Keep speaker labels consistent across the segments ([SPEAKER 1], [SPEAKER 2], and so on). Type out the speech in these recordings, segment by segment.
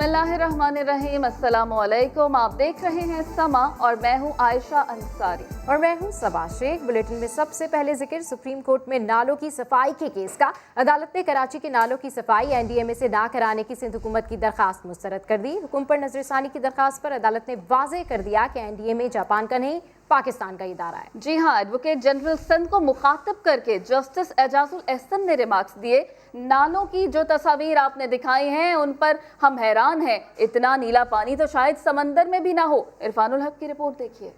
[SPEAKER 1] बिस्मिल्लाहिर्रहमानिर्रहीम, अस्सलाम वालेकुम। आप देख रहे हैं समा और मैं हूं आयशा अंसारी
[SPEAKER 2] और मैं हूं सबा शेख। बुलेटिन में सबसे पहले जिक्र सुप्रीम कोर्ट में नालों की सफाई के केस का। अदालत ने कराची के नालों की सफाई एनडीएमए से ना कराने की सिंध हुकूमत की दरखास्त मुस्तरद कर दी। हुक्म पर नजरसानी की दरखास्त पर अदालत ने वाज़ेह कर दिया कि एनडीएमए जापान का नहीं पाकिस्तान का इदारा है।
[SPEAKER 1] जी हाँ, एडवोकेट जनरल सिंध को मुखातब करके जस्टिस एजाजुल एहसन ने रिमार्क्स दिए। नालों की जो तस्वीर आपने दिखाई हैं उन पर हम हैरान हैं। इतना नीला पानी तो शायद समंदर में भी ना हो। इरफानुल हक की रिपोर्ट देखिए।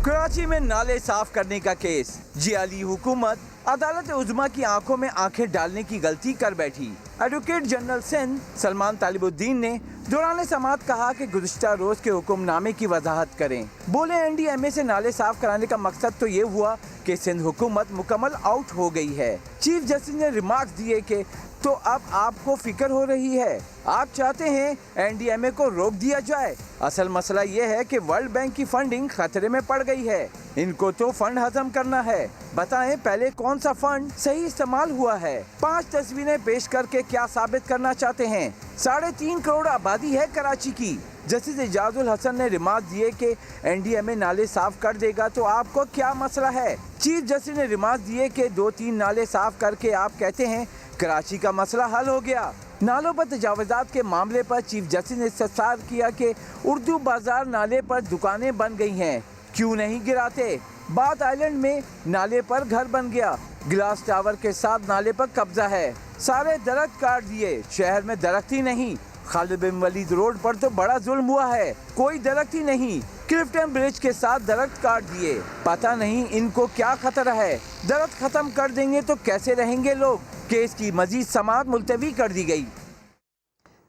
[SPEAKER 3] कराची में नाले साफ करने का केस, जियाली हुकूमत अदालत उज़्मा की आंखों में आंखें डालने की गलती कर बैठी। एडवोकेट जनरल सिंध सलमान तालिबुद्दीन ने दौरान समाअत कहा कि गुज़िश्ता रोज के हुक्मनामे की वजाहत करें। बोले एनडीएमए से नाले साफ कराने का मकसद तो ये हुआ कि सिंध हुकूमत मुकम्मल आउट हो गई है। चीफ जस्टिस ने रिमार्क्स दिए कि तो अब आपको फिक्र हो रही है, आप चाहते हैं एनडीएमए को रोक दिया जाए। असल मसला ये है कि वर्ल्ड बैंक की फंडिंग खतरे में पड़ गई है, इनको तो फंड हजम करना है। बताएं पहले कौन सा फंड सही इस्तेमाल हुआ है। 5 तस्वीरें पेश करके क्या साबित करना चाहते हैं। 3.5 करोड़ आबादी है कराची की। जस्टिस एजाजुल हसन ने रिमार्क दिए कि एनडीएमए नाले साफ कर देगा तो आपको क्या मसला है। चीफ जस्टिस ने रिमार्क दिए कि 2-3 नाले साफ करके आप कहते हैं कराची का मसला हल हो गया। नालों पर तजावुज़ात के मामले पर चीफ जस्टिस ने इस्तफसार किया कि उर्दू बाजार नाले पर दुकानें बन गई हैं, क्यों नहीं गिराते। बाथ आइलैंड में नाले पर घर बन गया, ग्लास टावर के साथ नाले पर कब्जा है। सारे दरख्त काट दिए, शहर में दरख्त ही नहीं। खालिद बिन वलीद रोड पर तो बड़ा जुल्म हुआ है, कोई दरख्त ही नहीं। क्लिफ्टन ब्रिज के साथ दरख्त काट दिए, पता नहीं इनको क्या खतरा है। दरख्त खत्म कर देंगे तो कैसे रहेंगे लोग। केस की मजीद समाअत मुलतवी कर दी गई।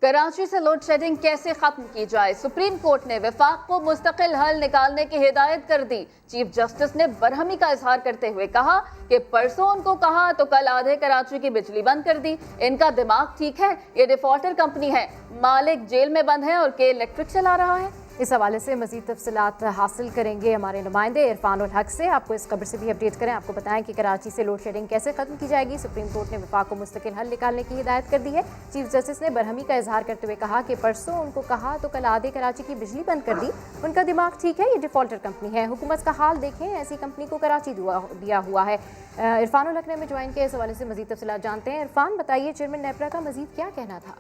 [SPEAKER 1] कराची से लोड शेडिंग कैसे खत्म की जाए, सुप्रीम कोर्ट ने वफाक को मुस्तकिल हल निकालने की हिदायत कर दी। चीफ जस्टिस ने बरहमी का इजहार करते हुए कहा कि परसों उनको कहा तो कल आधे कराची की बिजली बंद कर दी। इनका दिमाग ठीक है, ये डिफॉल्टर कंपनी है, मालिक जेल में बंद है और के इलेक्ट्रिक चला रहा है।
[SPEAKER 2] इस हवाले से मज़ीद तफसीलात हासिल करेंगे हमारे नुमाइंदे इरफानुल हक से। आपको इस खबर से भी अपडेट करें। आपको बताएं कि कराची से लोड शेडिंग कैसे खत्म की जाएगी। सुप्रीम कोर्ट ने वफाक को मुस्तकिल हल निकालने की हिदायत कर दी है। चीफ जस्टिस ने बरहमी का इजहार करते हुए कहा कि परसों उनको कहा तो कल आधे कराची की बिजली बंद कर दी। उनका दिमाग ठीक है, ये डिफॉल्टर कंपनी है, हुकूमत का हाल देखें, ऐसी कंपनी को कराची दिया हुआ है। इरफानुल हक ने हमें ज्वाइन किया, इस हवाले से मज़ीद तफसीलात जानते हैं। इरफान बताइए, चेयरमैन नेपरा का मज़ीद क्या कहना था।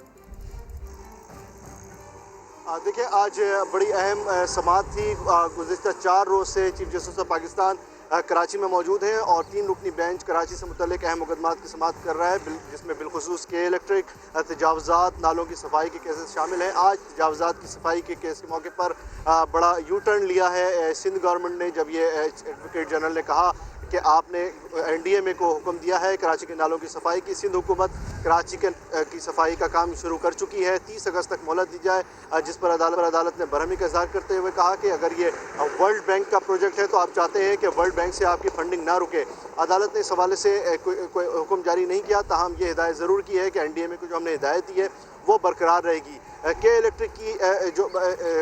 [SPEAKER 4] देखिए, आज बड़ी अहम समाअत थी। गुज़िश्ता 4 रोज़ से chief justice of Pakistan Karachi में मौजूद हैं और 3 रुकनी बेंच कराची से मुतल्लिक अहम मुकदमात की समाअत कर रहा है, जिसमें बिलखुसूस के इलेक्ट्रिक, तजावुज़ात, नालों की सफाई के केसेस शामिल हैं। आज तजावुज़ात की सफाई के केस के मौके पर बड़ा यू टर्न लिया है सिंध गवर्नमेंट ने, जब ये एडवोकेट जनरल ने कहा कि आपने एनडीएमए को हुक्म दिया है कराची के नालों की सफाई की। सिंध हुकूमत कराची की सफाई का काम शुरू कर चुकी है। 30 अगस्त तक मोहलत दी जाए, जिस पर अदालत ने बरहमी का इज़हार करते हुए कहा कि अगर ये वर्ल्ड बैंक का प्रोजेक्ट है तो आप चाहते हैं कि वर्ल्ड बैंक से आपकी फंडिंग ना रुके। अदालत ने इस हवाले से कोई हुक्म जारी नहीं किया, ताहम ये हिदायत ज़रूर की है कि एनडीएमए को जो हमने हिदायत दी है वो बरकरार रहेगी। के इलेक्ट्रिक की जो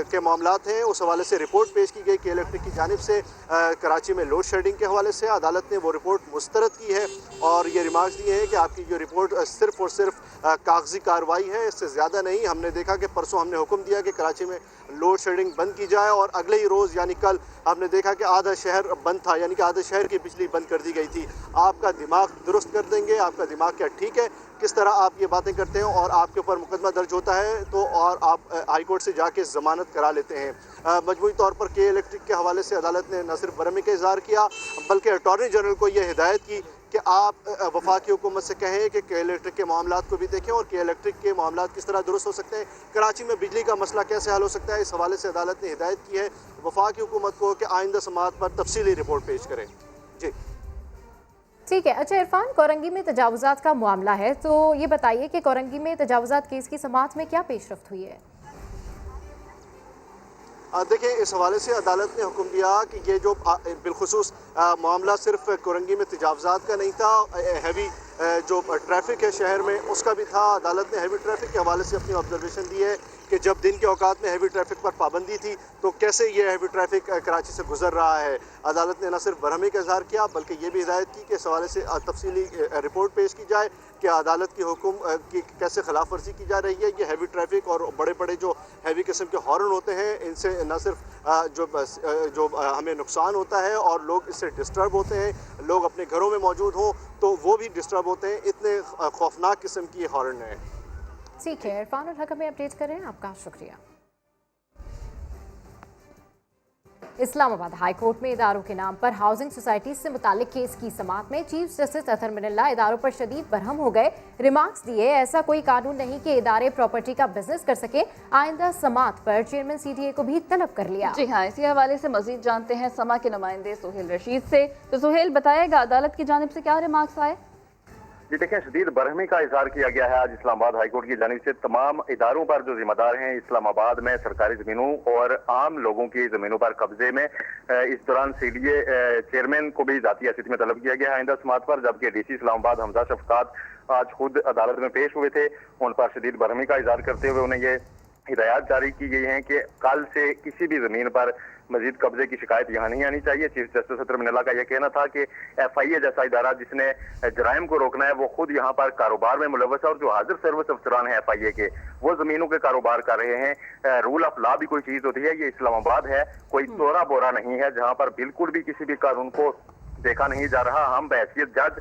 [SPEAKER 4] के मामलात हैं उस हवाले से रिपोर्ट पेश की गई के इलेक्ट्रिक की जानिब से कराची में लोड शेडिंग के हवाले से। अदालत ने वो रिपोर्ट मुस्तरद की है और ये रिमार्क्स दिए हैं कि आपकी जो रिपोर्ट सिर्फ़ और सिर्फ कागजी कार्रवाई है, इससे ज़्यादा नहीं। हमने देखा कि परसों हमने हुक्म दिया कि कराची में लोड शेडिंग बंद की जाए और अगले ही रोज़ यानी कल हमने देखा कि आधा शहर बंद था, यानी कि आधे शहर की बिजली बंद कर दी गई थी। आपका दिमाग दुरुस्त कर देंगे, आपका दिमाग क्या ठीक है, किस तरह आप ये बातें करते हैं और आपके ऊपर मुकदमा दर्ज होता है तो और आप हाई कोर्ट से जाके ज़मानत करा लेते हैं। मजमूई तौर पर के इलेक्ट्रिक के हवाले से अदालत ने न सिर्फ बरहमी का इज़हार किया बल्कि अटॉर्नी जनरल को ये हिदायत की कि आप वफाकी हुकूमत से कहें कि के इलेक्ट्रिक के मामलात को भी देखें और के इलेक्ट्रिक के मामलात किस तरह दुरुस्त हो सकते हैं, कराची में बिजली का मसला कैसे हल हो सकता है। इस हवाले से अदालत ने हिदायत की है वफाकी हुकूमत को कि आइंदा समाअत पर तफसीली रिपोर्ट पेश करें। जी
[SPEAKER 2] ठीक है। अच्छा इरफान, कोरंगी में तजावुज़ात का मामला है, तो ये बताइए कि कोरंगी में तजावुज़ात केस की समाअत में क्या पेशरफ्त हुई है।
[SPEAKER 4] देखिए, इस हवाले से अदालत ने हुक्म दिया कि ये जो बिलखुसूस मामला सिर्फ कोरंगी में तजावुज़ात का नहीं था, हैवी जो ट्रैफिक है शहर में उसका भी था। अदालत ने हैवी ट्रैफिक के हवाले से अपनी ऑब्जर्वेशन दी है कि जब दिन के औकात में हैवी ट्रैफिक पर पाबंदी थी तो कैसे ये हैवी ट्रैफिक कराची से गुजर रहा है। अदालत ने न सिर्फ बरहमी का इजहार किया बल्कि ये भी हिदायत की कि इस हवाले से तफसीली रिपोर्ट पेश की जाए कि अदालत की हुक्म की कैसे खिलाफ वर्जी की जा रही है। ये हैवी ट्रैफिक और बड़े बड़े जो हैवी किस्म के हॉर्न होते हैं इनसे न सिर्फ जो हमें नुकसान होता है और लोग इससे डिस्टर्ब होते हैं, लोग अपने घरों में मौजूद हों तो वो भी डिस्टर्ब होते हैं। इतने खौफनाक किस्म की हॉर्न है।
[SPEAKER 2] ठीक है, इरफान उल हक हमें अपडेट करें, आपका शुक्रिया। इस्लामाबाद हाई कोर्ट में इदारों के नाम पर हाउसिंग सोसाइटीज से मुतालिक केस की समाअत में चीफ जस्टिस अतहर मिनल्ला इदारों पर शदीद बरहम हो गए। रिमार्क्स दिए, ऐसा कोई कानून नहीं कि इदारे प्रॉपर्टी का बिजनेस कर सके। आइंदा समाअत पर चेयरमैन CTA को भी तलब कर लिया।
[SPEAKER 1] जी हाँ, इसी हवाले से मजीद जानते हैं समा के नुमाइंदे सुहेल रशीद से। तो सुहेल बताएगा अदालत की जानिब से क्या रिमार्क्स आए।
[SPEAKER 5] जी देखें, शदीद बरहमी का इजहार किया गया है आज इस्लामाबाद हाईकोर्ट की जानिब से। तमाम इदारों पर जो जिम्मेदार हैं इस्लामाबाद में सरकारी जमीनों और आम लोगों की जमीनों पर कब्जे में, इस दौरान CDA चेयरमैन को भी जाती हैसियत में तलब किया गया है आइंदा समाअत पर। जबकि DC इस्लामाबाद हमजा शफकात आज खुद अदालत में पेश हुए थे। उन पर शदीद बरहमी का इजहार करते हुए उन्हें ये हिदायत जारी की गई हैं कि कल से किसी भी जमीन पर मजीद कब्जे की शिकायत यहाँ नहीं आनी चाहिए। चीफ जस्टिस अतहर मिनल्ला का यह कहना था कि FIA जैसा इदारा जिसने जराइम को रोकना है वो खुद यहाँ पर कारोबार में मुलव्वस है और जो हाजिर सर्विस अफसरान है FIA के वो जमीनों के कारोबार कर रहे हैं। रूल ऑफ लॉ भी कोई चीज होती है, ये इस्लामाबाद है, कोई तोरा बोरा नहीं है जहाँ पर बिल्कुल भी किसी भी कानून को देखा नहीं जा रहा। हम बहैसियत जज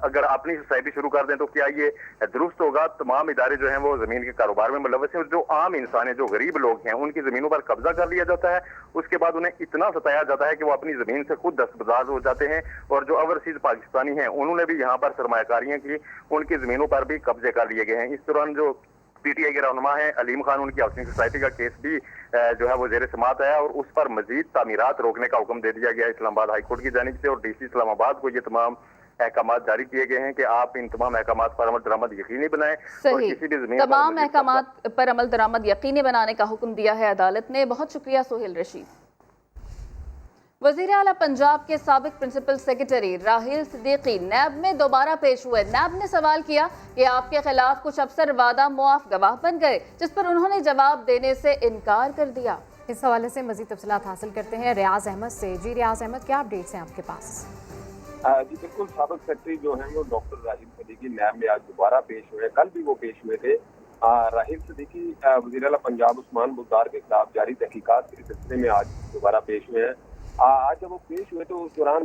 [SPEAKER 5] अगर अपनी सोसाइटी शुरू कर दें तो क्या ये दुरुस्त होगा। तमाम इदारे जो हैं वो जमीन के कारोबार में मुलव्वस हैं और जो आम इंसान है, जो गरीब लोग हैं, उनकी जमीनों पर कब्जा कर लिया जाता है। उसके बाद उन्हें इतना सताया जाता है कि वो अपनी जमीन से खुद दस्तबरदार हो जाते हैं। और जो ओवरसीज पाकिस्तानी हैं उन्होंने भी यहाँ पर सरमायाकारियां की, उनकी जमीनों पर भी कब्जे कर लिए गए हैं। इस दौरान जो PTI के रहनुमा है अलीम खान, उनकी हाउसिंग सोसाइटी का केस भी जो है वो जेर समाअत है और उस पर मजीद तामीरात रोकने का हुक्म दे दिया गया इस्लामाबाद हाईकोर्ट की जानिब से। और DC इस्लामाबाद को ये तमाम अहकामात जारी किए गए हैं कि आप इन तमाम अहकामात पर अमल दरामद यकीनी बनाएं। और किसी भी जमीन
[SPEAKER 1] तमाम अहकामात पर अमल दरामद यकीनी बनाने का हुक्म दिया है अदालत ने। बहुत शुक्रिया सुहेल रशीद। वज़ीर आला पंजाब के साबिक प्रिंसिपल सेक्रेटरी राहिल सिद्दीकी नैब में दोबारा पेश हुए। नैब ने सवाल किया कि आपके खिलाफ कुछ अफसर वादा मुआफ गवाह बन गए, जिस पर उन्होंने जवाब देने से इनकार कर दिया।
[SPEAKER 2] इस हवाले से मजीद तफसीलात हासिल करते हैं रियाज अहमद से। जी रियाज अहमद, क्या अपडेट्स हैं आपके पास?
[SPEAKER 6] जी बिल्कुल, साबिक सेक्रेटरी जो हैं वो डॉक्टर राहिल सिद्दीकी नैब में आज दोबारा पेश हुए। कल भी वो पेश हुए थे। राहिल सिद्दीकी वज़ीर आला पंजाब उस्मान बुज़दार के खिलाफ जारी तहकीकात के सिलसिले में आज दोबारा पेश हुए हैं। आज जब वो पेश हुए तो उस दौरान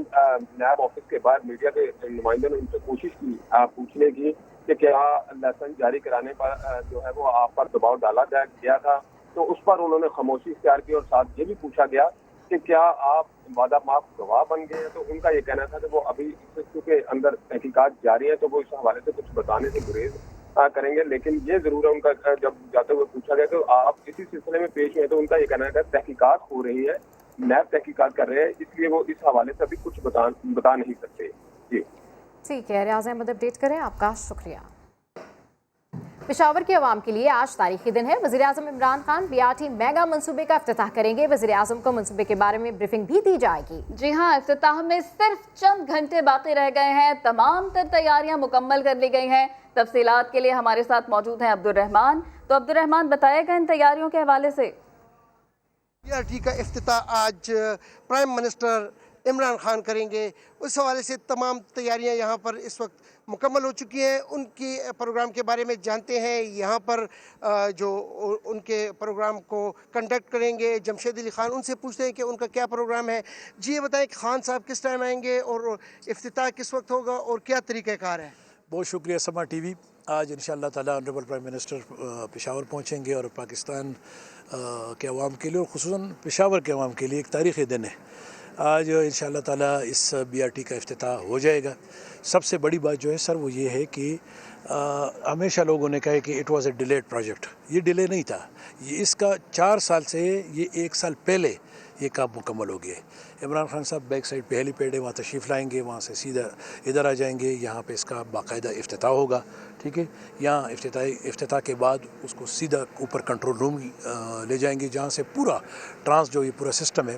[SPEAKER 6] नैब ऑफिस के बाहर मीडिया के नुमाइंदों ने उनसे कोशिश की पूछने की कि क्या लाइसेंस जारी कराने पर जो है वो आप पर दबाव डाला गया था। तो उस पर उन्होंने खामोशी इख्तियार की और साथ ये भी पूछा गया कि क्या आप वादा माफ गवाह बन गए हैं। तो उनका ये कहना था कि वो अभी क्योंकि अंदर तहकीकात जारी है तो वो इस हवाले से कुछ बताने से गुरेज करेंगे। लेकिन ये जरूर है, उनका जब जाते हुए पूछा गया तो आप इसी सिलसिले में पेश हुए तो उनका ये कहना है तहकीकात हो रही है, नैब तहकीकात कर रहे हैं, इसलिए वो इस हवाले से अभी कुछ बता नहीं सकते। जी
[SPEAKER 2] ठीक है, रियाज अहमद अपडेट करें, आपका शुक्रिया। पेशावर के अवाम के लिए आज तारीखी दिन है। वज़ीर-ए-आज़म इमरान खान BRT मेगा मंसूबे का इफ्तिताह करेंगे। वज़ीर-ए-आज़म को मंसूबे के बारे में ब्रीफिंग भी दी जाएगी।
[SPEAKER 1] जी हाँ, इफ्तिताह में सिर्फ चंद घंटे बाकी रह गए हैं। तमाम तर तैयारियां मुकम्मल कर ली गई हैं। तफसीलात के लिए हमारे साथ मौजूद हैं अब्दुल रहमान। तो अब्दुल रहमान, बताएगा इन तैयारियों के हवाले से।
[SPEAKER 7] BRT का इफ्तिताह आज प्राइम मिनिस्टर इमरान खान करेंगे। उस हवाले से तमाम तैयारियां यहाँ पर इस वक्त मुकम्मल हो चुकी हैं। उनकी प्रोग्राम के बारे में जानते हैं। यहाँ पर जो उनके प्रोग्राम को कंडक्ट करेंगे जमशेद अली खान, उनसे पूछते हैं कि उनका क्या प्रोग्राम है। जी ये बताएं कि खान साहब किस टाइम आएंगे और इफ्तिताह किस वक्त होगा और क्या तरीक़ाकार है?
[SPEAKER 8] बहुत शुक्रिया समा TV। आज इंशाअल्लाह ताला ऑनरेबल प्राइम मिनिस्टर पेशावर पहुँचेंगे और पाकिस्तान के अवाम के लिए और ख़ुसूसन पेशावर के अवाम के लिए एक तारीख़ी दिन है। आज इंशाअल्लाह ताला इस BRT का इफ्तिताह हो जाएगा। सबसे बड़ी बात जो है सर वो ये है कि हमेशा लोगों ने कहा कि it was A delayed project. ये डिले नहीं था, ये इसका 4 साल से ये 1 साल पहले ये काम मुकम्मल हो गया। इमरान खान साहब बैक साइड पे हेलीपैड है, वहाँ तशरीफ़ लाएंगे, वहाँ से सीधा इधर आ जाएंगे, यहाँ पे इसका बाकायदा इफ्तिताह होगा, ठीक है। यहाँ इफ्तिताह के बाद उसको सीधा ऊपर कंट्रोल रूम ले जाएंगे, जहाँ से पूरा जो ये पूरा सिस्टम है,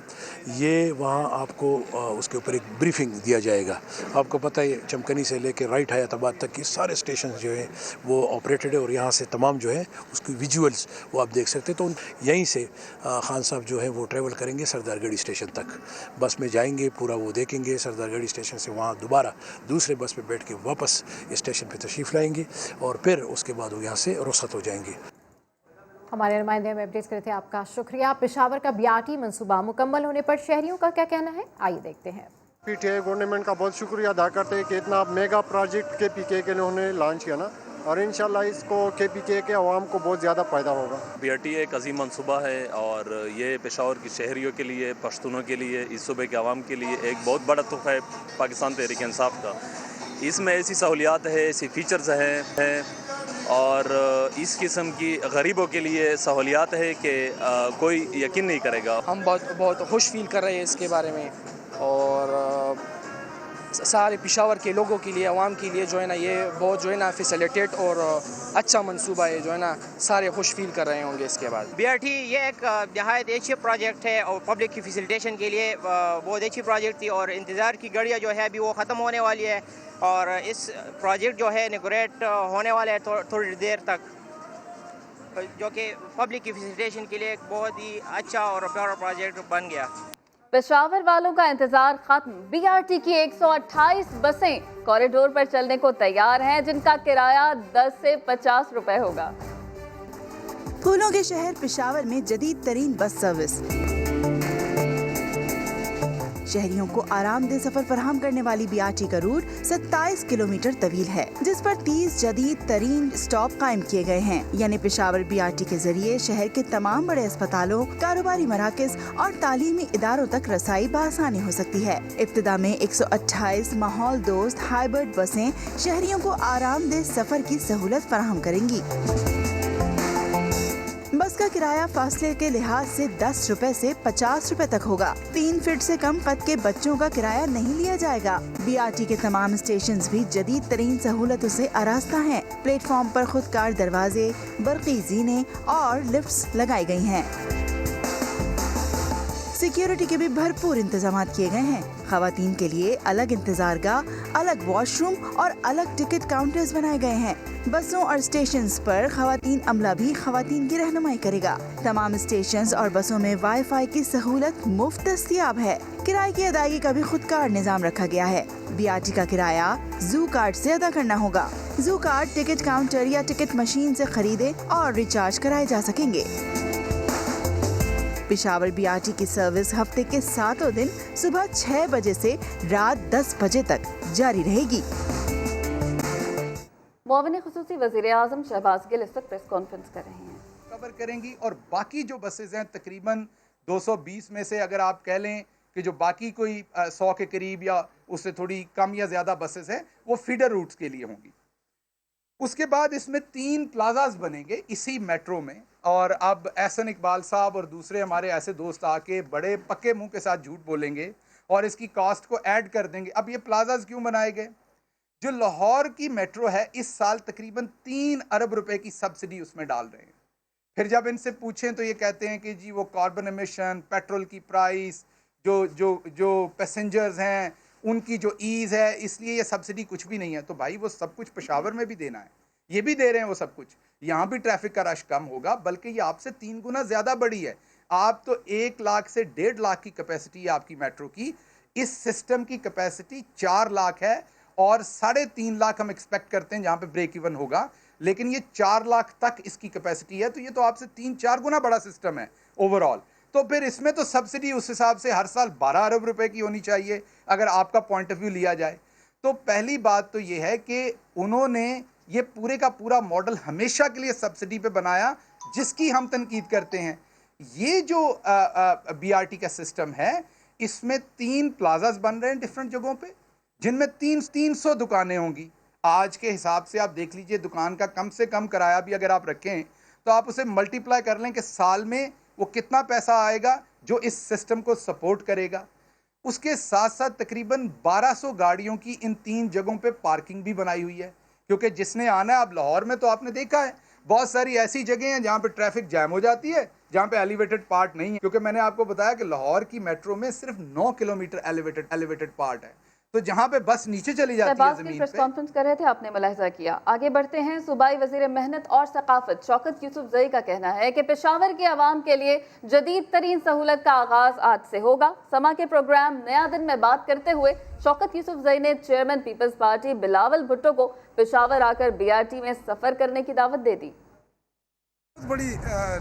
[SPEAKER 8] ये वहाँ आपको उसके ऊपर एक ब्रीफिंग दिया जाएगा। आपको पता है चमकनी से लेकर राइट हयाताबाद तक के सारे स्टेशन जो है वो ऑपरेटेड है, और यहाँ से तमाम जो है उसकी विजुअल्स वो आप देख सकते हैं। तो यहीं से खान साहब जो है वो ट्रैवल करेंगे सरदारगढ़ी स्टेशन तक, बस में जाएंगे, पूरा वो देखेंगे, सरदारगढ़ी स्टेशन से वहाँ दोबारा दूसरे बस में बैठ के वापस स्टेशन पे तशरीफ़ लाएंगे, और फिर उसके बाद वो यहाँ से रुखसत हो जाएंगे।
[SPEAKER 2] हमारे नुमाइंदे हमें अपडेट करे थे, आपका शुक्रिया। पेशावर का BRT मंसूबा मुकम्मल होने पर शहरियों का क्या कहना है, आइए देखते हैं।
[SPEAKER 9] PTA गवर्नमेंट का बहुत शुक्रिया अदा करते हैं कि इतना मेगा प्रोजेक्ट KPK के उन्होंने लॉन्च किया ना, और इंशाल्लाह इसको KPK के अवाम को बहुत ज़्यादा फ़ायदा होगा।
[SPEAKER 10] BRT एक अजीम मनसूबा है, और ये पेशावर की शहरियों के लिए, पश्तूनों के लिए, इस सूबे के अवाम के लिए एक बहुत बड़ा तोहफ़ा है पाकिस्तान तहरीक इंसाफ का। इसमें ऐसी सहूलियात है, ऐसी फ़ीचर्स हैं और इस किस्म की गरीबों के लिए सहूलियात है कि कोई यकीन नहीं करेगा।
[SPEAKER 11] हम बहुत खुश फील कर रहे हैं इसके बारे में, और सारे पेशावर के लोगों के लिए, अवाम के लिए जो है ना ये बहुत जो है ना फैसिलिटेट और अच्छा मंसूबा है, जो है ना सारे खुश फील कर रहे होंगे इसके बाद।
[SPEAKER 12] BRT ये एक नहायत अच्छी प्रोजेक्ट है और पब्लिक की फैसिलिटेशन के लिए बहुत अच्छी प्रोजेक्ट थी, और इंतज़ार की घड़ियाँ जो है अभी वो ख़त्म होने वाली है, और इस प्रोजेक्ट जो है इनॉग्रेट होने वाला है थोड़ी देर तक, जो कि पब्लिक की फैसिलिटेशन के लिए एक बहुत ही अच्छा और प्यारा प्रोजेक्ट बन गया।
[SPEAKER 1] पेशावर वालों का इंतजार खत्म। BRT की 128 बसें कॉरिडोर पर चलने को तैयार हैं, जिनका किराया 10 से 50 रुपए होगा।
[SPEAKER 13] फूलों के शहर पेशावर में जदीद तरीन बस सर्विस, शहरियों को आरामदेह सफर फराहम करने वाली BRT का रूट 27 किलोमीटर तवील है, जिस पर 30 जदीद तरीन स्टॉप कायम किए गए हैं। यानी पेशावर BRT के जरिए शहर के तमाम बड़े अस्पतालों, कारोबारी मराकज और तालीमी इदारों तक रसाई बआसानी हो सकती है। इब्तिदा में 128 माहौल दोस्त हाइब्रिड बसें शहरियों को आरामदेह सफर की सहूलत फराहम करेंगी। बस का किराया फासले के लिहाज से 10 रुपए से 50 रुपए तक होगा। 3 फीट से कम कद के बच्चों का किराया नहीं लिया जाएगा। BRT के तमाम स्टेशंस भी जदीद तरीन सहूलतों से आरास्ता हैं। प्लेटफॉर्म पर खुदकार दरवाजे, बरकी जीने और लिफ्ट्स लगाई गई हैं। सिक्योरिटी के भी भरपूर इंतजाम किए गए हैं। खवातीन के लिए अलग इंतजारगाह, अलग वॉशरूम और अलग टिकट काउंटर्स बनाए गए हैं। बसों और स्टेशंस पर खवातीन अमला भी खवातीन की रहनुमाई करेगा। तमाम स्टेशंस और बसों में वाईफाई की सहूलत मुफ्त दस्तयाब है। किराए की अदायगी का भी खुदकार निजाम रखा गया है। BRT का किराया जू कार्ड से अदा करना होगा। जू कार्ड टिकट काउंटर या टिकट मशीन से खरीदे और रिचार्ज कराए जा सकेंगे। पेशावर BRT की सर्विस हफ्ते के 7 दिन सुबह 6 बजे से रात 10 बजे तक जारी रहेगी।
[SPEAKER 1] मुआविन खुसूसी वज़ीर आज़म शहबाज गिल इस वक्त प्रेस कॉन्फ्रेंस कर रहे हैं,
[SPEAKER 14] कवर करेंगी। और बाकी जो बसेज हैं तकरीबन 220 में से अगर आप कह लें कि जो बाकी कोई 100 के करीब या उससे थोड़ी कम या ज़्यादा बसेज हैं वो फीडर रूट्स के लिए होंगी। उसके बाद इसमें 3 प्लाजाज बनेंगे इसी मेट्रो में, और अब एहसन इकबाल साहब और दूसरे हमारे ऐसे दोस्त आके बड़े पक्के मुंह के साथ झूठ बोलेंगे और इसकी कॉस्ट को ऐड कर देंगे। अब ये प्लाजाज क्यों बनाए गए? जो लाहौर की मेट्रो है इस साल तकरीबन 3 अरब रुपए की सब्सिडी उसमें डाल रहे हैं। फिर जब इनसे पूछें तो ये कहते हैं कि जी वो कार्बन एमिशन, पेट्रोल की प्राइस, जो पैसेंजर्स हैं उनकी जो ईज़ है, इसलिए ये सब्सिडी कुछ भी नहीं है। तो भाई वो सब कुछ पेशावर में भी देना है, ये भी दे रहे हैं वो सब कुछ। यहाँ भी ट्रैफिक का रश कम होगा, बल्कि ये आपसे 3 गुना ज़्यादा बड़ी है। आप तो 1 लाख से 1.5 लाख की कैपेसिटी है आपकी मेट्रो की। इस सिस्टम की कैपेसिटी 4 लाख है और 3.5 लाख हम एक्सपेक्ट करते हैं जहाँ पे ब्रेक इवन होगा, लेकिन ये 4 लाख तक इसकी कैपेसिटी है। तो ये तो आपसे 3-4 गुना बड़ा सिस्टम है ओवरऑल। तो फिर इसमें तो सब्सिडी उस हिसाब से हर साल 12 अरब रुपए की होनी चाहिए अगर आपका पॉइंट ऑफ व्यू लिया जाए। तो पहली बात तो ये है कि उन्होंने ये पूरे का पूरा मॉडल हमेशा के लिए सब्सिडी पे बनाया, जिसकी हम तनकीद करते हैं। ये जो BRT का सिस्टम है इसमें 3 प्लाजाज बन रहे हैं डिफरेंट जगहों पे, जिनमें 300 दुकानें होंगी। आज के हिसाब से आप देख लीजिए, दुकान का कम से कम किराया भी अगर आप रखें तो आप उसे मल्टीप्लाई कर लें कि साल में वो कितना पैसा आएगा जो इस सिस्टम को सपोर्ट करेगा। اس کے ساتھ ساتھ تقریباً 1200 گاڑیوں کی ان 3 جگہوں پہ پارکنگ بھی بنائی ہوئی ہے، کیونکہ جس نے آنا ہے، اب لاہور میں تو آپ نے دیکھا ہے بہت ساری ایسی جگہیں ہیں جہاں پہ ٹریفک جام ہو جاتی ہے، جہاں پہ ایلیویٹڈ پارٹ نہیں ہے، کیونکہ میں نے آپ کو بتایا کہ لاہور کی میٹرو میں صرف 9 کلومیٹر ایلیویٹڈ پارٹ ہے، تو جہاں پہ بس نیچے چلی جاتی ہے زمین
[SPEAKER 1] پریس
[SPEAKER 14] پہ۔
[SPEAKER 1] کانفرنس کر رہے تھے، آپ نے ملاحظہ کیا۔ آگے بڑھتے ہیں، صوبائی وزیر محنت اور ثقافت شوکت یوسف زئی کا کہنا ہے کہ پشاور کے عوام کے لیے جدید ترین سہولت کا آغاز آج سے ہوگا۔ سما کے پروگرام نیا دن میں بات کرتے ہوئے شوکت یوسف زئی نے چیئرمین پیپلز پارٹی بلاول بھٹو کو پشاور آ کر BRT میں سفر کرنے کی دعوت دے دی۔
[SPEAKER 15] بہت بڑی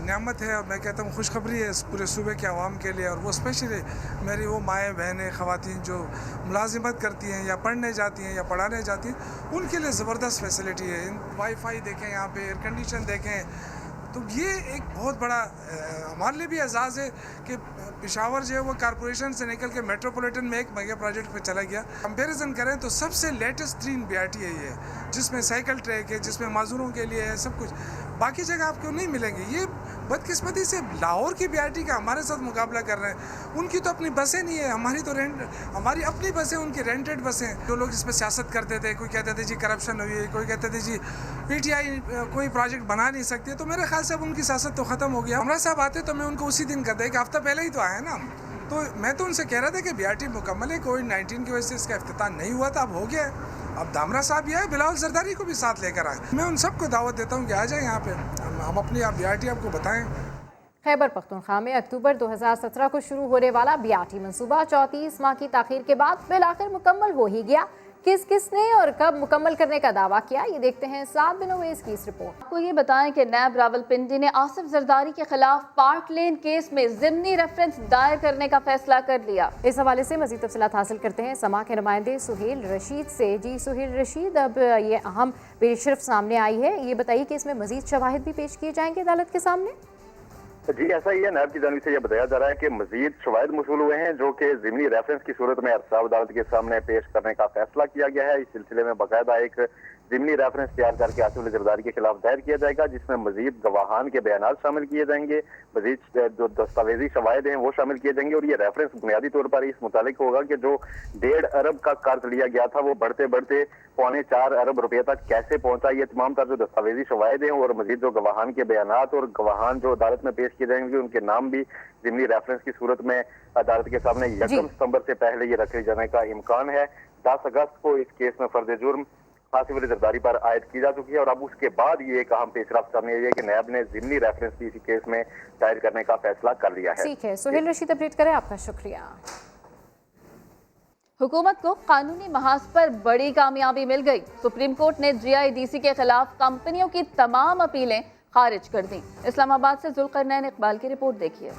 [SPEAKER 15] نعمت ہے اور میں کہتا ہوں خوشخبری ہے اس پورے صوبے کے عوام کے لیے، اور وہ اسپیشلی میری وہ مائیں بہنیں خواتین جو ملازمت کرتی ہیں یا پڑھنے جاتی ہیں یا پڑھانے جاتی ہیں، ان کے لیے زبردست فیسلٹی ہے۔ وائی فائی دیکھیں، یہاں پہ ایئر کنڈیشن دیکھیں، تو یہ ایک بہت بڑا ہمارے لیے بھی اعزاز ہے کہ پشاور جو ہے وہ کارپوریشن سے نکل کے میٹروپولیٹن میں ایک میگا پروجیکٹ پہ چلا گیا۔ کمپیریزن کریں تو سب سے لیٹسٹ ترین BRT ہے یہ، جس میں سائیکل ٹریک ہے، جس میں معذوروں کے لیے ہے، سب کچھ باقی جگہ آپ کو نہیں ملیں گے۔ یہ بدقسمتی سے لاہور کی BRT کا ہمارے ساتھ مقابلہ کر رہے ہیں، ان کی تو اپنی بسیں نہیں ہے، ہماری اپنی بسیں، ان کی رینٹڈ بسیں۔ جو لوگ اس پہ سیاست کرتے تھے، کوئی کہتے تھے جی کرپشن ہوئی ہے، کوئی کہتے تھے جی PTI کوئی پروجیکٹ بنا نہیں سکتی، تو میرے خیال سے اب ان کی سیاست تو ختم ہو گیا۔ ہمارا صاحب آتے تو میں ان کو اسی دن کہتا ہے کہ ہفتہ پہلے ہی تو آئے نا، تو میں تو ان سے کہہ رہا تھا کہ BRT مکمل ہے، کووڈ-19 کی وجہ سے اس کا افتتاح نہیں ہوا تھا، اب ہو گیا ہے۔ اب دامرا صاحب یہ ہے، بلاول زرداری کو بھی ساتھ لے کر آئے۔ میں ان سب کو دعوت دیتا ہوں کہ آ جائیں یہاں پہ، ہم اپنی BRT آپ کو بتائیں۔
[SPEAKER 2] خیبر پختونخوا میں اکتوبر 2017 کو شروع ہونے والا BRT منصوبہ 34 ماہ کی تاخیر کے بعد بالآخر مکمل ہو ہی گیا۔ کس نے اور کب مکمل کرنے کا دعویٰ کیا، یہ دیکھتے ہیں سعد بن اویس کی اس رپورٹ۔
[SPEAKER 1] آپ کو یہ بتائیں کہ نیب راولپنڈی نے آصف زرداری کے خلاف پارک لین کیس میں ضمنی ریفرنس دائر کرنے کا فیصلہ کر لیا۔
[SPEAKER 2] اس حوالے سے مزید تفصیلات حاصل کرتے ہیں سما کے نمائندے سہیل رشید سے۔ جی سہیل رشید، اب یہ اہم پیشرفت سامنے آئی ہے، یہ بتائیے کہ اس میں مزید شواہد بھی پیش کیے جائیں گے عدالت کے سامنے؟
[SPEAKER 5] جی ایسا ہی ہے، نیب کی جانب سے یہ بتایا جا رہا ہے کہ مزید شواہد موصول ہوئے ہیں جو کہ ضمنی ریفرنس کی صورت میں ارسال عدالت کے سامنے پیش کرنے کا فیصلہ کیا گیا ہے۔ اس سلسلے میں باقاعدہ ایک ضمنی ریفرنس تیار کر کے آصف زرداری کے خلاف دائر کیا جائے گا، جس میں مزید گواہان کے بیانات شامل کیے جائیں گے، مزید جو دستاویزی شواہد ہیں وہ شامل کیے جائیں گے، اور یہ ریفرنس بنیادی طور پر اس متعلق ہوگا کہ جو 1.5 ارب کا قرض لیا گیا تھا وہ بڑھتے بڑھتے 3.25 ارب روپے تک کیسے پہنچا۔ یہ تمام تر جو دستاویزی شواہد ہیں اور مزید جو گواہان کے بیانات اور گواہان جو عدالت میں پیش کیے جائیں گے، ان کے نام بھی ضمنی ریفرنس کی صورت میں عدالت کے سامنے 1 ستمبر سے پہلے یہ رکھے جانے کا امکان ہے۔ 10 اگست کو اس کیس میں فرد جرم آصف علی زرداری پر عائد کی جا چکی ہے، اور اب اس کے بعد یہ ایک اہم پیش رفت سامنے آئی ہے کہ نیب نے ضمنی ریفرنس بھی اسی کیس میں دائر کرنے کا فیصلہ کر لیا ہے۔
[SPEAKER 2] ٹھیک ہے، سہیل رشید اپڈیٹ کریں، آپ کا شکریہ۔
[SPEAKER 1] حکومت کو قانونی محاذ پر بڑی کامیابی مل گئی۔ سپریم کورٹ نے GIDC کے خلاف کمپنیوں کی تمام اپیلیں خارج کر دیں۔ اسلام آباد سے ذوالقرنین اقبال کی رپورٹ دیکھیے۔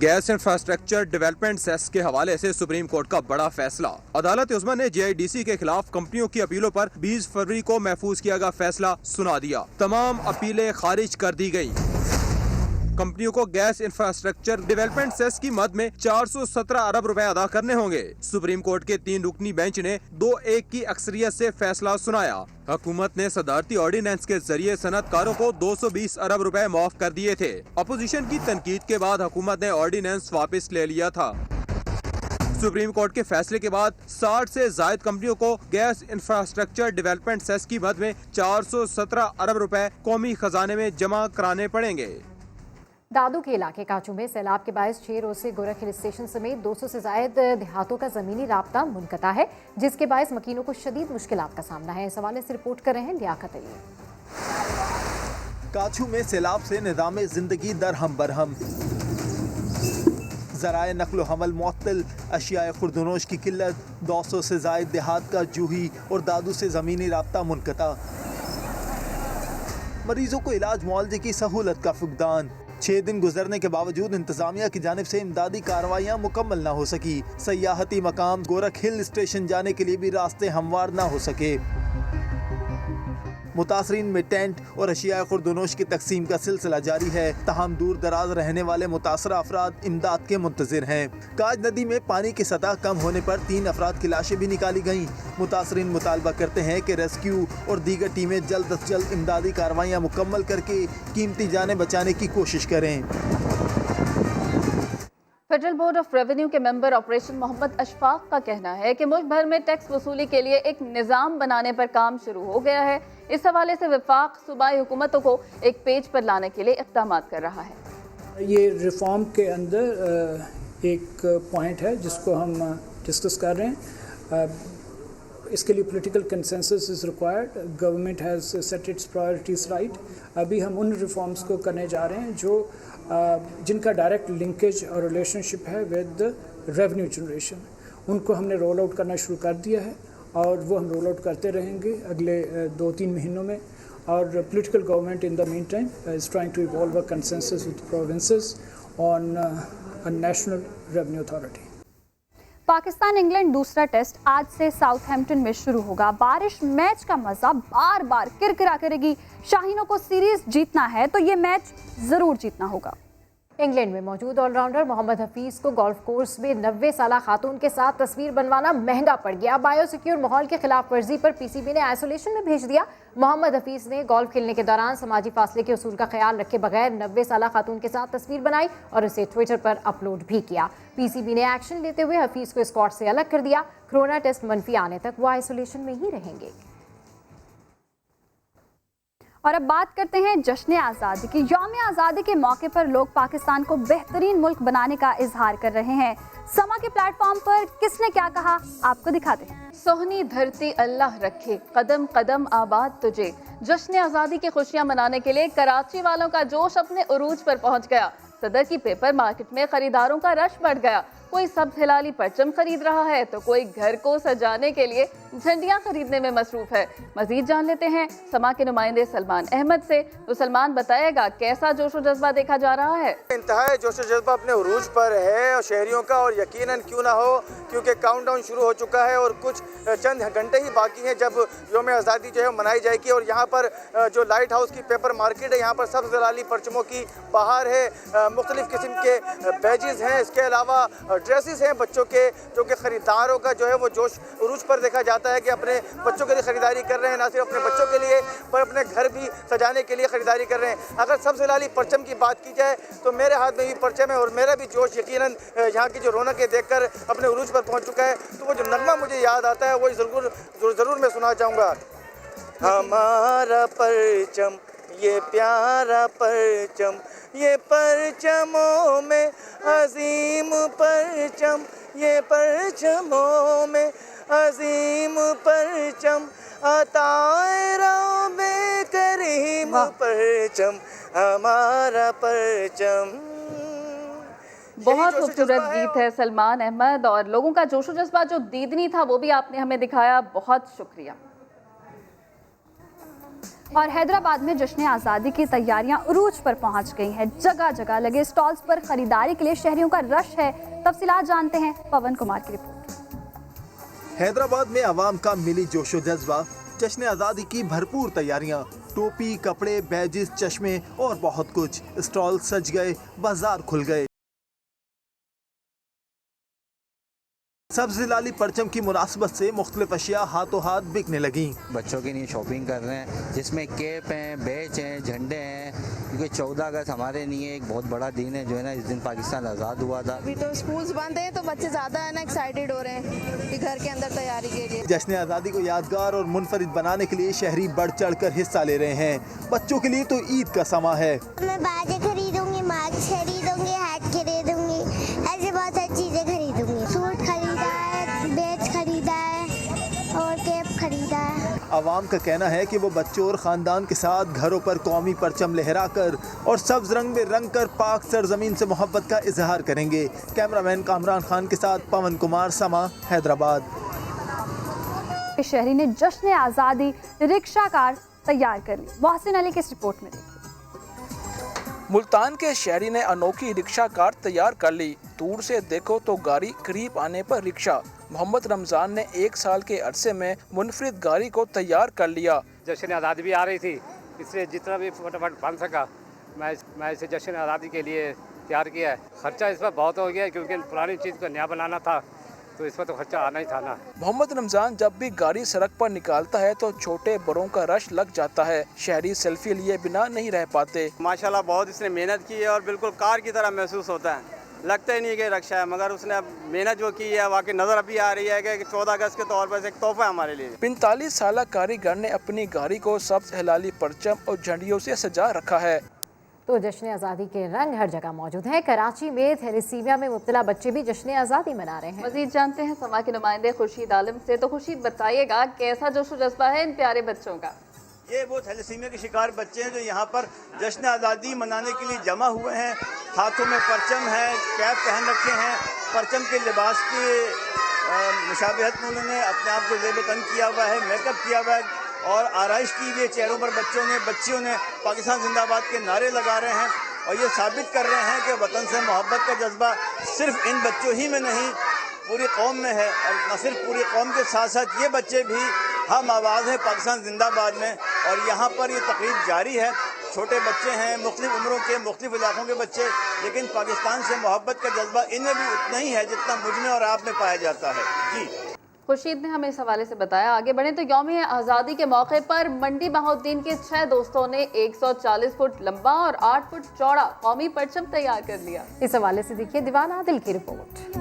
[SPEAKER 16] گیس انفراسٹرکچر ڈیولپمنٹ سیس کے حوالے سے سپریم کورٹ کا بڑا فیصلہ۔ عدالت عظمیٰ نے GIDC کے خلاف کمپنیوں کی اپیلوں پر 20 فروری کو محفوظ کیا گیا فیصلہ سنا دیا۔ تمام اپیلیں خارج کر دی گئیں۔ کمپنیوں کو گیس انفراسٹرکچر ڈیولپمنٹ سیس کی مد میں 417 ارب روپے ادا کرنے ہوں گے۔ سپریم کورٹ کے 3 رکنی بینچ نے 2-1 کی اکثریت سے فیصلہ سنایا۔ حکومت نے صدارتی آرڈیننس کے ذریعے صنعت کاروں کو 220 ارب روپے معاف کر دیے تھے۔ اپوزیشن کی تنقید کے بعد حکومت نے آرڈیننس واپس لے لیا تھا۔ سپریم کورٹ کے فیصلے کے بعد 60 سے زائد کمپنیوں کو گیس انفراسٹرکچر ڈیولپمنٹ سیس کی مد میں 417 ارب روپے قومی خزانے میں جمع کرانے پڑیں گے۔
[SPEAKER 2] دادو کے علاقے کاچو میں سیلاب کے باعث 6 روز سے گورکھ ہل اسٹیشن سمیت 200 سے زائد دیہاتوں کا زمینی رابطہ منقطع ہے، جس کے باعث مکینوں کو شدید مشکلات کا سامنا ہے۔ اس حوالے سے رپورٹ کر رہے ہیں لیاقت علی۔
[SPEAKER 17] کاچو میں سیلاب سے نظام زندگی درہم برہم، ذرائع نقل و حمل معطل، اشیاء خوردونوش کی قلت، 200 سے زائد دیہات کا جوہی اور دادو سے زمینی رابطہ منقطع، مریضوں کو علاج معالجے کی سہولت کا فقدان۔ 6 دن گزرنے کے باوجود انتظامیہ کی جانب سے امدادی کارروائیاں مکمل نہ ہو سکی۔ سیاحتی مقام گورکھ ہل اسٹیشن جانے کے لیے بھی راستے ہموار نہ ہو سکے۔ متاثرین میں ٹینٹ اور اشیاء خوردونوش کی تقسیم کا سلسلہ جاری ہے، تاہم دور دراز رہنے والے متاثرہ افراد امداد کے منتظر ہیں۔ کاج ندی میں پانی کی سطح کم ہونے پر 3 افراد کی لاشیں بھی نکالی گئیں۔ متاثرین مطالبہ کرتے ہیں کہ ریسکیو اور دیگر ٹیمیں جلد از جلد امدادی کارروائیاں مکمل کر کے قیمتی جانیں بچانے کی کوشش کریں۔
[SPEAKER 1] फेडरल बोर्ड ऑफ रेवेन्यू के मेंबर ऑपरेशन मोहम्मद अशफाक का कहना है कि मुल्क भर में टैक्स वसूली के लिए एक निज़ाम बनाने पर काम शुरू हो गया है। इस हवाले से वफाक सूबाई हुकूमतों को एक पेज पर लाने के लिए इक़दाम कर रहा है।
[SPEAKER 18] ये रिफॉर्म के अंदर एक पॉइंट है जिसको हम डिस्कस कर रहे हैं। इसके लिए political consensus is required. Government has set it's priorities right. अभी हम उन रिफॉर्म्स को करने जा रहे हैं जो जिनका डायरेक्ट लिंकेज और रिलेशनशिप है विद रेवेन्यू जनरेशन। उनको हमने रोल आउट करना शुरू कर दिया है और वो हम रोल आउट करते रहेंगे अगले 2-3 महीनों में। और political government in the meantime is trying to evolve a consensus with provinces on a national revenue authority.
[SPEAKER 19] Pakistan England दूसरा टेस्ट आज से साउथहैम्पटन में शुरू होगा। बारिश मैच का मजा बार बार किरकिरा करेगी। शाहीनों को सीरीज जीतना है तो ये मैच जरूर जीतना होगा।
[SPEAKER 2] इंग्लैंड में मौजूद ऑलराउंडर मोहम्मद हफीज को गोल्फ कोर्स में 90 साला खातून के साथ तस्वीर बनवाना महंगा पड़ गया। बायोसिक्योर माहौल के खिलाफ वर्जी पर पीसीबी ने आइसोलेशन में भेज दिया। मोहम्मद हफीज ने गोल्फ खेलने के दौरान समाजी फासले के उसूल का ख्याल रखे बगैर 90 साला खातून के साथ तस्वीर बनाई और उसे ट्विटर पर अपलोड भी किया। पीसीबी ने एक्शन लेते हुए हफीज को स्क्वाड से अलग कर दिया। कोरोना टेस्ट मनफी आने तक वो आइसोलेशन में ही रहेंगे।
[SPEAKER 19] और अब बात करते हैं जश्न आज़ादी की। यौम आज़ादी के मौके पर लोग पाकिस्तान को बेहतरीन मुल्क बनाने का इजहार कर रहे हैं। समा के प्लेटफॉर्म पर किसने क्या कहा आपको दिखाते हैं।
[SPEAKER 1] सोहनी धरती अल्लाह रखे, कदम कदम आबाद तुझे। जश्न आज़ादी की खुशियां मनाने के लिए कराची वालों का जोश अपने उरूज पर पहुंच गया। सदर की पेपर मार्केट में खरीदारों का रश बढ़ गया। कोई सब्ज़ हिलाली परचम खरीद रहा है तो कोई घर को सजाने के लिए झंडियां खरीदने में मसरूफ है। मजीद जान लेते हैं समा के नुमाइंदे सलमान अहमद से। तो सलमान बताएगा कैसा जोश और जज्बा देखा जा रहा है।
[SPEAKER 20] इंतहाई जोश और जज्बा अपने उरूज पर है और शहरियों का, और यकीनन क्यों ना हो क्योंकि काउंटडाउन शुरू हो चुका है और कुछ चंद घंटे ही बाकी हैं जब यौम आज़ादी जो है मनाई जाएगी। और यहाँ पर जो लाइट हाउस की पेपर मार्केट है, यहाँ पर सब्ज़ हिलाली परचमों की बहार है। मुख्तलिफ किस्म के बैजेस हैं, इसके अलावा ड्रेसेस हैं बच्चों के, जो कि ख़रीदारों का जो है वो जोश उरूज पर देखा जाता है कि अपने बच्चों के लिए ख़रीदारी कर रहे हैं। ना सिर्फ अपने बच्चों के लिए पर अपने घर भी सजाने के लिए ख़रीदारी कर रहे हैं। अगर सब्ज़ हिलाली परचम की बात की जाए तो मेरे हाथ में भी परचम है और मेरा भी जोश यकीनन यहाँ की जो रौनक देखकर अपने उरूज पर पहुँच चुका है। तो वो जो नगमा मुझे याद आता है वो ज़रूर मैं सुना चाहूँगा। हमारा परचम ये प्यारा परचम, ये परचमों में अजीम परचम, ये परचमों में अजीम परचम, अताए रब्बे करीम परचम, हमारा परचम।
[SPEAKER 1] बहुत खूबसूरत गीत है सलमान अहमद, और लोगों का जोशो जज्बा जो दीदनी था वो भी आपने हमें दिखाया। बहुत शुक्रिया।
[SPEAKER 19] और हैदराबाद में जश्न आज़ादी की तैयारियां उरूज पर पहुंच गई हैं। जगह जगह लगे स्टॉल्स पर खरीदारी के लिए शहरियों का रश है। तफसीलात जानते हैं पवन कुमार की रिपोर्ट।
[SPEAKER 17] हैदराबाद में आवाम का मिली जोशो जज्बा, जश्न आज़ादी की भरपूर तैयारियां, टोपी, कपड़े, बैजेस, चश्मे और बहुत कुछ। स्टॉल सज गए, बाजार खुल गए। सब्ज़ हिलाली परचम की मुनासबत से मुख्तलिफ अशिया हाथों हाथ बिकने लगी।
[SPEAKER 21] बच्चों के लिए शॉपिंग कर रहे हैं जिसमें केप हैं, बैच हैं, झंडे हैं, क्योंकि 14 अगस्त हमारे लिए एक बहुत बड़ा दिन है जो है ना, इस दिन पाकिस्तान आज़ाद हुआ था।
[SPEAKER 22] अभी तो स्कूल्स बंद हैं तो बच्चे ज़्यादा है ना एक्साइटेड हो रहे हैं कि घर के अंदर तैयारी के लिए।
[SPEAKER 17] जश्न आज़ादी को यादगार और मुनफरिद बनाने के लिए शहरी बढ़ चढ़ कर हिस्सा ले रहे हैं। बच्चों के लिए तो ईद का समा है।
[SPEAKER 23] मैं बाजे खरीदूंगी, मास्क खरीदूंगी, हैट खरीदूंगी, ऐसे बहुत सारी चीजें खरीदूंगी। सूट खरीदा है, बैच खरीदा है और कैप खरीदा है।
[SPEAKER 17] आवाम का कहना है कि वो बच्चों और ख़ानदान के साथ घरों पर कौमी परचम लहरा कर और सब्ज रंग में रंग कर पाक सरजमीन से मोहब्बत का इजहार करेंगे। कैमरामैन कामरान खान के साथ पवन कुमार, समा, हैदराबाद।
[SPEAKER 19] शहरी ने जश्न आज़ादी रिक्शा कार तैयार कर ली। मोहसिन अली की इस रिपोर्ट में देखिए।
[SPEAKER 24] मुल्तान के शहरी ने अनोखी रिक्शा कार तैयार कर ली। दूर से देखो तो गाड़ी, करीब आने पर रिक्शा। मोहम्मद रमज़ान ने 1 साल के अरसे में मुनफरिद गाड़ी को तैयार कर लिया।
[SPEAKER 25] जश्न आज़ादी भी आ रही थी, इसलिए जितना भी फटाफट बन सका मैं इसे जश्न आज़ादी के लिए तैयार किया है। खर्चा इस पर बहुत हो गया क्योंकि पुरानी चीज़ को नया बनाना था, तो इस पर तो खर्चा आना ही था ना।
[SPEAKER 24] मोहम्मद रमज़ान जब भी गाड़ी सड़क पर निकालता है तो छोटे बड़ों का रश लग जाता है। शहरी सेल्फी लिए बिना नहीं रह पाते।
[SPEAKER 26] माशाल्लाह बहुत इसने मेहनत की है और बिल्कुल कार की तरह महसूस होता है।
[SPEAKER 3] लगता ही नहीं कि रक्षा है, मगर उसने अब मेहनत जो की है वाकई नज़र अभी आ रही है कि 14 अगस्त के तौर पर एक तोहफा है हमारे लिए।
[SPEAKER 24] 45 साल कारीगर ने अपनी गाड़ी को सब्ज हिलाली परचम और झंडियों से सजा रखा है।
[SPEAKER 2] तो जश्न आज़ादी के रंग हर जगह मौजूद हैं। कराची में थैलेसीमिया में मुब्तला बच्चे भी जश्न आज़ादी मना रहे हैं।
[SPEAKER 1] मजीद जानते हैं समा के नुमाइंदे खुर्शीद आलम से। तो खुर्शीद, बताइएगा कैसा जोश जज्बा है इन प्यारे बच्चों का?
[SPEAKER 4] ये वो थैलेसीमिया के शिकार बच्चे हैं जो यहाँ पर जश्न आज़ादी मनाने के लिए जमा हुए हैं। हाथों में परचम है, कैप पहन रखे हैं, परचम के लिबास की मुशाबहत में उन्होंने अपने आप को ज़ेब तन किया हुआ है, मेकअप किया हुआ है और आराइश की हुई चेहरों पर बच्चियों ने पाकिस्तान जिंदाबाद के नारे लगा रहे हैं और ये साबित कर रहे हैं कि वतन से मोहब्बत का जज्बा सिर्फ इन बच्चों ही में नहीं पूरी कौम में है। और न सिर्फ पूरी कौम के साथ साथ ये बच्चे भी हम आवाज़ है पाकिस्तान जिंदाबाद में। और यहाँ पर ये तकरीब जारी है। छोटे बच्चे हैं, मुख्तलिफ उम्रों के, मुख्तलिफ इलाकों के बच्चे, लेकिन पाकिस्तान से मोहब्बत का जज्बा इनमें भी उतना ही है जितना मुझ में और आप में पाया जाता है। जी
[SPEAKER 1] खुर्शीद ने हमें इस हवाले से बताया। आगे बढ़े तो यौम आज़ादी के मौके पर मंडी बहाउद्दीन के 6 दोस्तों ने 140 फुट लंबा और 8 फुट चौड़ा कौमी परचम तैयार कर लिया।
[SPEAKER 2] इस हवाले से देखिए दीवान आदिल की रिपोर्ट।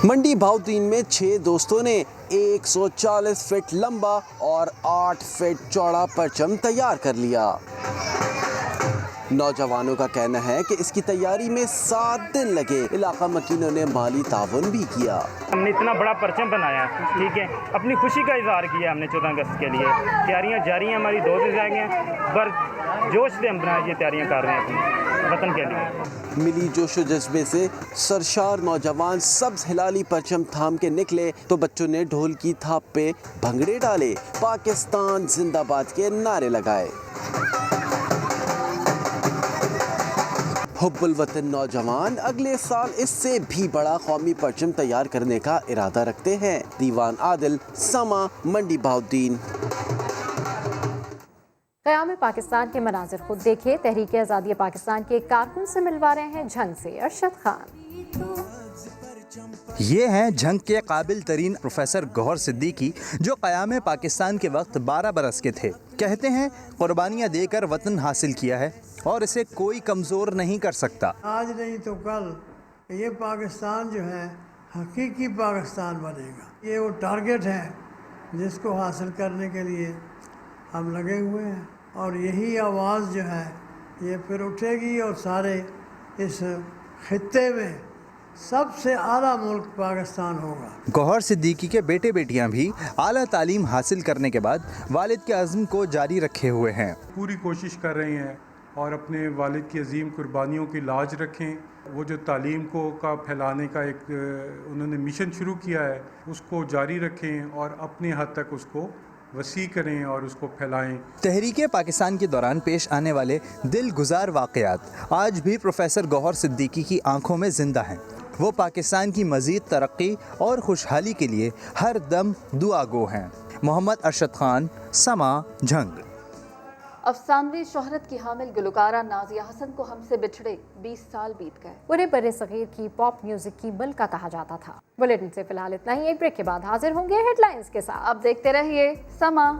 [SPEAKER 6] मंडी बहाउद्दीन में 6 दोस्तों ने 140 फीट लंबा और 8 फीट चौड़ा परचम तैयार कर लिया। नौजवानों का कहना है कि इसकी तैयारी में 7 दिन लगे। इलाका मकीनों ने माली ताउन भी किया।
[SPEAKER 7] हमने इतना बड़ा परचम बनाया, ठीक है, अपनी खुशी का इजहार किया हमने 14 अगस्त के लिए। तैयारियां जारी हैं, हमारी 2 दिन जाएंगे, पर जोश से हम ये तैयारियां कर रहे हैं अपने वतन के लिए।
[SPEAKER 6] मिली जोशो जज्बे से सरशार नौजवान सब्ज हिलाली परचम थाम के निकले तो बच्चों ने ढोल की थाप पे भंगड़े डाले, पाकिस्तान जिंदाबाद के नारे लगाए। हुब्बुल वतन नौजवान अगले साल इससे भी बड़ा कौमी परचम तैयार करने का इरादा रखते हैं। दीवान आदिल, समा, मंडी बहाउद्दीन।
[SPEAKER 2] क़याम पाकिस्तान के मनाजिर खुद देखिए। तहरीक आज़ादी पाकिस्तान के कारकुन से मिलवा रहे हैं झंग से अरशद खान।
[SPEAKER 8] ये हैं झंग के काबिल तरीन प्रोफेसर गौहर सिद्दीकी, जो क़याम पाकिस्तान के वक्त 12 बरस के थे। कहते हैं कुर्बानियाँ देकर वतन हासिल किया है और इसे कोई कमज़ोर नहीं कर सकता।
[SPEAKER 26] आज नहीं तो कल ये पाकिस्तान जो है हकीकी पाकिस्तान बनेगा। ये वो टारगेट है जिसको हासिल करने के लिए हम लगे हुए हैं और यही आवाज़ जो है ये फिर उठेगी और सारे इस खित्ते में सबसे आला मुल्क पाकिस्तान होगा।
[SPEAKER 8] गौहर सिद्दीकी के बेटे बेटियां भी आला तालीम हासिल करने के बाद वालिद के अज़्म को जारी रखे हुए हैं।
[SPEAKER 27] पूरी कोशिश कर रहे हैं और अपने वालिद की अजीम कुर्बानियों की लाज रखें। वो जो तालीम को का फैलाने का एक उन्होंने मिशन शुरू किया है उसको जारी रखें और अपने हद तक उसको वसी करें और उसको फैलाएं।
[SPEAKER 8] तहरीक पाकिस्तान के दौरान पेश आने वाले दिल गुजार वाक़यात आज भी प्रोफेसर गौहर सिद्दीकी की आंखों में जिंदा हैं। वो पाकिस्तान की मज़ीद तरक्की और खुशहाली के लिए हर दम दुआ गो हैं। मोहम्मद अरशद खान, समा, झंग।
[SPEAKER 1] अफसानवी शोहरत की हामिल गुलकारा नाजिया हसन को हमसे बिछड़े 20 साल बीत गए।
[SPEAKER 2] उन्हें बड़े सगीर की पॉप म्यूजिक की मलका कहा जाता था। बुलेटिन से फिलहाल इतना ही। एक ब्रेक के बाद हाजिर होंगे हेडलाइंस के साथ।
[SPEAKER 1] अब देखते रहिए समा।